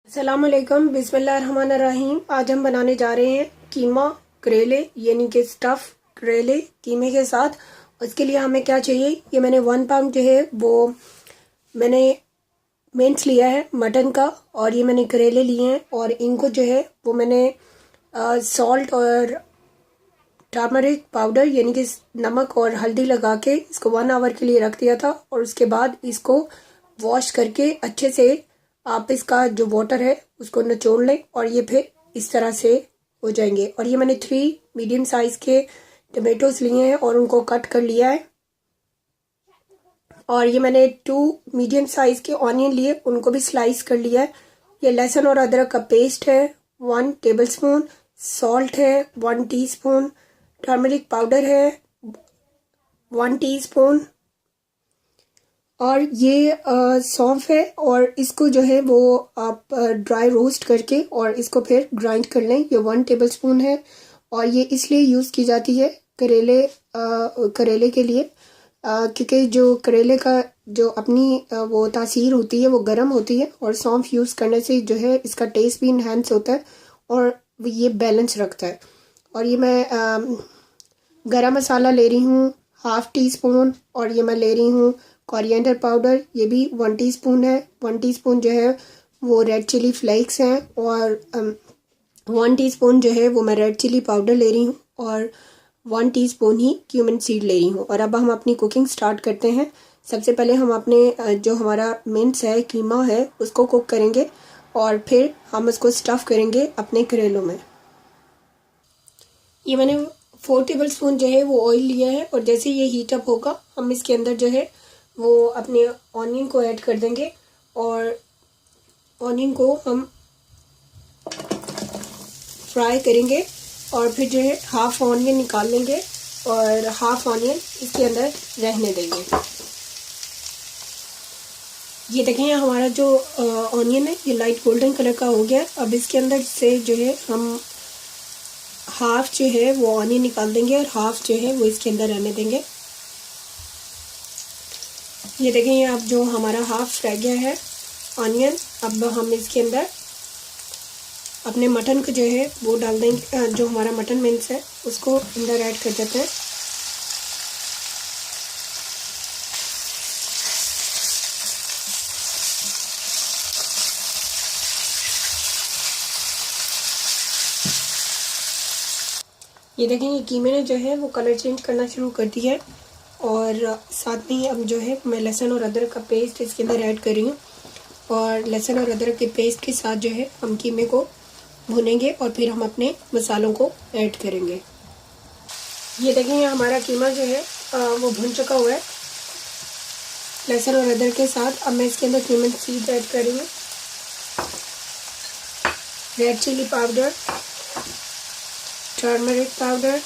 अस्सलामुअलैकुम बिस्मिल्लाहिर्रहमानिर्रहीम। आज हम बनाने जा रहे हैं कीमा करेले यानी कि स्टफ़ करेले कीमे के साथ। उसके लिए हमें क्या चाहिए, ये मैंने 1 पाउंड जो है वो मैंने मिन्स लिया है मटन का, और ये मैंने करेले लिए हैं और इनको जो है वो मैंने सॉल्ट और टर्मरिक पाउडर यानी कि नमक और हल्दी लगा के इसको 1 आवर के लिए रख दिया था। और उसके बाद इसको वॉश करके अच्छे से आप इसका जो वाटर है उसको निचोड़ लें और ये फिर इस तरह से हो जाएंगे। और ये मैंने 3 मीडियम साइज़ के टमेटोज लिए हैं और उनको कट कर लिया है। और ये मैंने 2 मीडियम साइज़ के ऑनियन लिए, उनको भी स्लाइस कर लिया है। ये लहसुन और अदरक का पेस्ट है 1 टेबलस्पून, सॉल्ट है 1 टीस्पून, टर्मरिक पाउडर है 1 टीस्पून, और ये सौंफ है। और इसको जो है वो आप ड्राई रोस्ट करके और इसको फिर ग्राइंड कर लें। ये 1 टेबलस्पून है और ये इसलिए यूज़ की जाती है करेले के लिए क्योंकि जो करेले का जो अपनी वो तासीर होती है वो गर्म होती है, और सौंफ यूज़ करने से जो है इसका टेस्ट भी इन्हेंस होता है और ये बैलेंस रखता है। और ये मैं गरम मसाला ले रही हूँ 1/2 टीस्पून, और ये मैं ले रही हूँ कोरिएंडर पाउडर, ये भी 1 टीस्पून है। 1 टीस्पून जो है वो रेड चिली फ्लेक्स हैं, और 1 टीस्पून जो है वो मैं रेड चिली पाउडर ले रही हूँ, और 1 टीस्पून ही क्यूमिन सीड ले रही हूँ। और अब हम अपनी कुकिंग स्टार्ट करते हैं। सबसे पहले हम अपने जो हमारा मिन्स है, कीमा है, उसको कुक करेंगे और फिर हम उसको स्टफ़ करेंगे अपने करेलों में। ये मैंने 4 टेबलस्पून जो है वो ऑयल लिया है, और जैसे ये हीट अप होगा हम इसके अंदर जो है वो अपने ऑनियन को ऐड कर देंगे, और ऑनियन को हम फ्राई करेंगे और फिर जो है हाफ ऑनियन निकाल लेंगे और हाफ ऑनियन इसके अंदर रहने देंगे। ये देखें हमारा जो ऑनियन है ये लाइट गोल्डन कलर का हो गया। अब इसके अंदर से जो है हम हाफ जो है वो ऑनियन निकाल देंगे और हाफ जो है वो इसके अंदर रहने देंगे। ये देखें ये अब जो हमारा हाफ रह गया है ऑनियन, अब हम इसके अंदर अपने मटन को जो है वो डाल देंगे, जो हमारा मटन मिन्स है उसको अंदर ऐड कर देते हैं। ये देखें ये कीमे ने जो है वो कलर चेंज करना शुरू कर दिया है, और साथ में ही अब जो है मैं लहसुन और अदरक का पेस्ट इसके अंदर ऐड कर रही हूँ, और लहसुन और अदरक के पेस्ट के साथ जो है हम कीमे को भुनेंगे और फिर हम अपने मसालों को ऐड करेंगे। ये देखें ये हमारा कीमा जो है वो भुन चुका हुआ है लहसुन और अदरक के साथ। अब मैं इसके अंदर क्यूमिन सीड ऐड कर रही हूँ, red chilli powder, turmeric powder,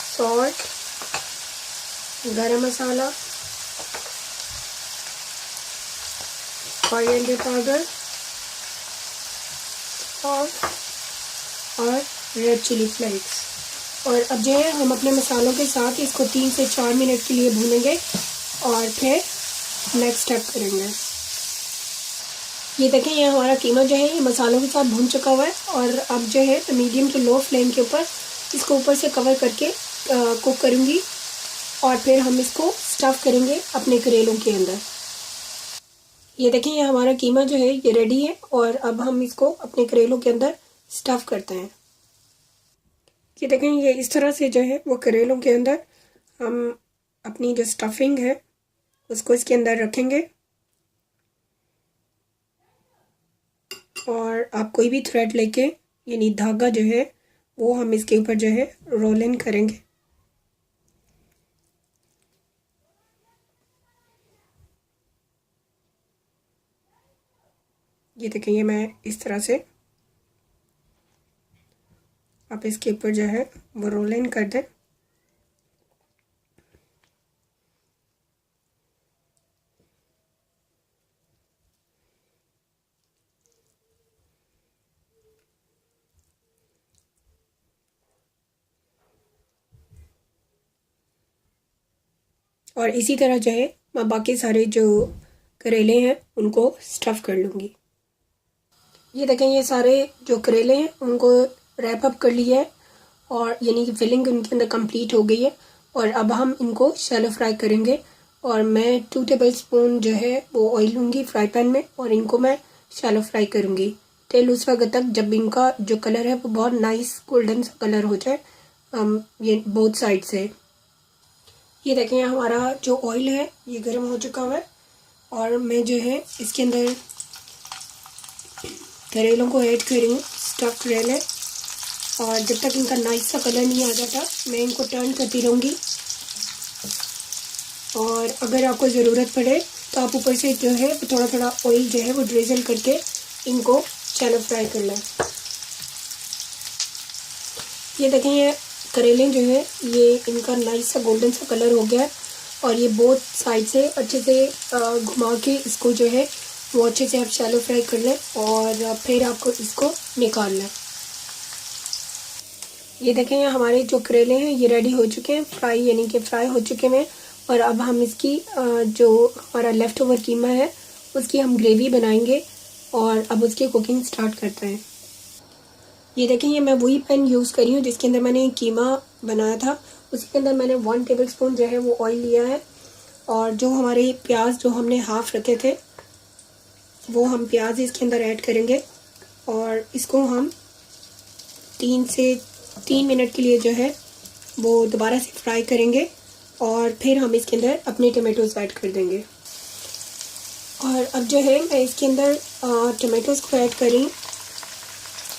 salt, garam masala, coriander powder और रेड चिली फ्लेक्स। और अब जो है हम अपने मसालों के साथ इसको 3 से 4 मिनट के लिए भूनेंगे और फिर नेक्स्ट स्टेप करेंगे। ये देखें ये हमारा कीमा जो है ये मसालों के साथ भून चुका हुआ है, और अब जो है तो मीडियम टू लो फ्लेम के ऊपर इसको ऊपर से कवर करके कुक करूँगी, और फिर हम इसको स्टफ़ करेंगे अपने करेलों के अंदर। ये देखें ये हमारा कीमा जो है ये रेडी है, और अब हम इसको अपने करेलों के अंदर स्टफ़ करते हैं। ये देखें ये इस तरह से जो है वो करेलों के अंदर हम अपनी जो स्टफिंग है उसको इसके अंदर रखेंगे, और आप कोई भी थ्रेड लेके यानी धागा जो है वो हम इसके ऊपर जो है रोल इन करेंगे। ये देखें ये मैं इस तरह से आप इसके ऊपर जो है वो रोल इन कर दें। और इसी तरह जो है मैं बाकी सारे जो करेले हैं उनको स्टफ़ कर लूँगी। ये देखें, ये सारे जो करेले हैं उनको रैप अप कर लिया है और यानी कि फिलिंग उनके अंदर कंप्लीट हो गई है। और अब हम इनको शैलो फ्राई करेंगे। और मैं 2 टेबलस्पून जो है वो ऑयल लूँगी फ्राई पैन में और इनको मैं शैलो फ्राई करूँगी टिल उस वक्त तक जब इनका जो कलर है वो बहुत नाइस गोल्डन सा कलर हो जाए ये बोथ साइड से। ये देखें, हमारा जो ऑयल है ये गर्म हो चुका हुआ है और मैं जो है इसके अंदर करेलों को ऐड कर रही हूँ, स्टफ़ करेले। और जब तक इनका नाइस सा कलर नहीं आ जाता मैं इनको टर्न करती रहूँगी। और अगर आपको ज़रूरत पड़े तो आप ऊपर से जो है थोड़ा थोड़ा ऑयल जो है वो ड्रिजल करके इनको शैलो फ्राई कर लें। ये देखें, ये करेले जो है ये इनका नाइस सा गोल्डन सा कलर हो गया है और ये बोथ साइड से अच्छे से घुमा के इसको जो है वो अच्छे से आप शैलो फ्राई कर लें और फिर आपको इसको निकाल लें। ये देखें, हमारे जो करेले हैं ये रेडी हो चुके हैं, फ्राई यानी कि फ्राई हो चुके हैं। और अब हम इसकी जो हमारा लेफ़्ट ओवर कीमा है उसकी हम ग्रेवी बनाएंगे और अब उसकी कुकिंग स्टार्ट करते हैं। ये देखें, ये मैं वही पैन यूज़ कर रही हूँ जिसके अंदर मैंने कीमा बनाया था। उसके अंदर मैंने 1 टेबलस्पून जो है वो ऑयल लिया है और जो हमारे प्याज जो हमने हाफ़ रखे थे वो हम प्याज इसके अंदर ऐड करेंगे और इसको हम 3 मिनट के लिए जो है वो दोबारा से फ्राई करेंगे और फिर हम इसके अंदर अपने टमाटोज़ ऐड कर देंगे। और अब जो है मैं इसके अंदर टमाटोज़ को ऐड करी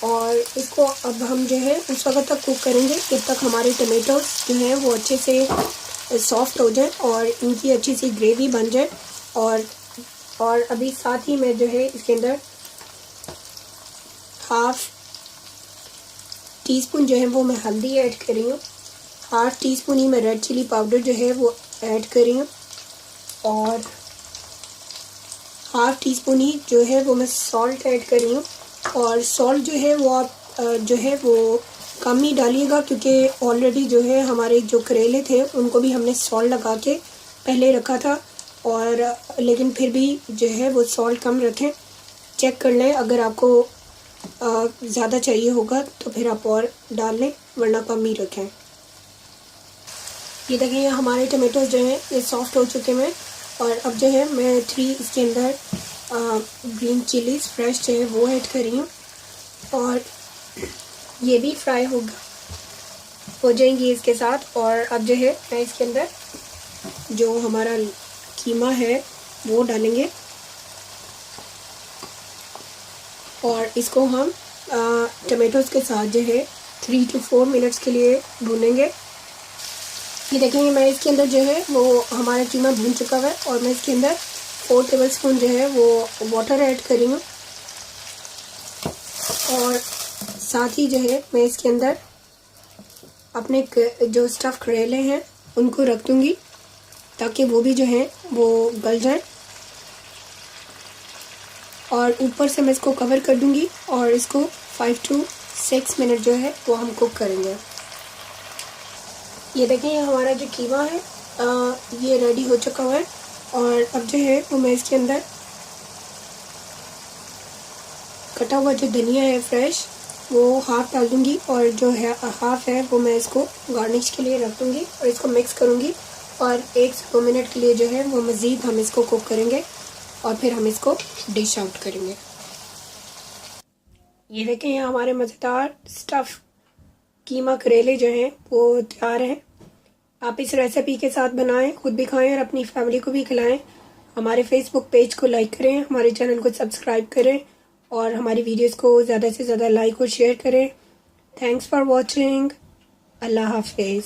और इसको अब हम जो है उस वक्त तक कुक करेंगे जब तक हमारे टमाटोज़ जो हैं वो अच्छे से सॉफ्ट हो जाए और इनकी अच्छी सी ग्रेवी बन जाए। और अभी साथ ही मैं जो है इसके अंदर हाफ़ टी-स्पून जो है वो मैं हल्दी ऐड कर रही हूँ, हाफ़ टी-स्पून ही मैं रेड चिली पाउडर जो है वो ऐड कर रही हूँ और हाफ़ टी-स्पून ही जो है वो मैं सॉल्ट ऐड कर रही हूँ। और सॉल्ट जो है वो आप जो है वो कम ही डालिएगा क्योंकि ऑलरेडी जो है हमारे जो करेले थे उनको भी हमने सॉल्ट लगा के पहले रखा था। और लेकिन फिर भी जो है वो सॉल्ट कम रखें, चेक कर लें, अगर आपको ज़्यादा चाहिए होगा तो फिर आप और डाल लें वरना कम ही रखें। ये देखिए, ये हमारे टमाटोज़ जो हैं ये सॉफ्ट हो चुके हैं और अब जो है मैं 3 इसके अंदर ग्रीन चिलीज़ फ्रेश जो है वो ऐड कर रही हूँ और ये भी फ्राई हो जाएंगी इसके साथ। और अब जो है मैं इसके अंदर जो हमारा कीमा है वो डालेंगे और इसको हम टमाटोज़ के साथ जो है 3 to 4 मिनट्स के लिए भूनेंगे। ये देखेंगे, मैं इसके अंदर जो है वो हमारा कीमा भून चुका है और मैं इसके अंदर 4 टेबलस्पून जो है वो वाटर ऐड कर रही हूँ और साथ ही जो है मैं इसके अंदर अपने जो स्टफ़ करेले हैं उनको रख दूँगी ताकि वो भी जो है वो गल जाए और ऊपर से मैं इसको कवर कर दूँगी और इसको 5 to 6 मिनट जो है वो हम कुक करेंगे। ये देखिए, हमारा जो कीमा है ये रेडी हो चुका हुआ है और अब जो है वो मैं इसके अंदर कटा हुआ जो धनिया है फ्रेश वो हाफ़ डाल दूँगी और जो है हाफ़ है वो मैं इसको गार्निश के लिए रख दूँगी और इसको मिक्स करूँगी और 1 से 2 मिनट के लिए जो है वो मज़ीद हम इसको कुक करेंगे और फिर हम इसको डिश आउट करेंगे। ये देखें, ये हमारे मज़ेदार स्टफ़ कीमा करेले जो हैं वो तैयार हैं। आप इस रेसिपी के साथ बनाएं, खुद भी खाएं और अपनी फैमिली को भी खिलाएं। हमारे फेसबुक पेज को लाइक करें, हमारे चैनल को सब्सक्राइब करें और हमारी वीडियोस को ज़्यादा से ज़्यादा लाइक और शेयर करें। Thanks for watching. अल्लाह हाफिज़।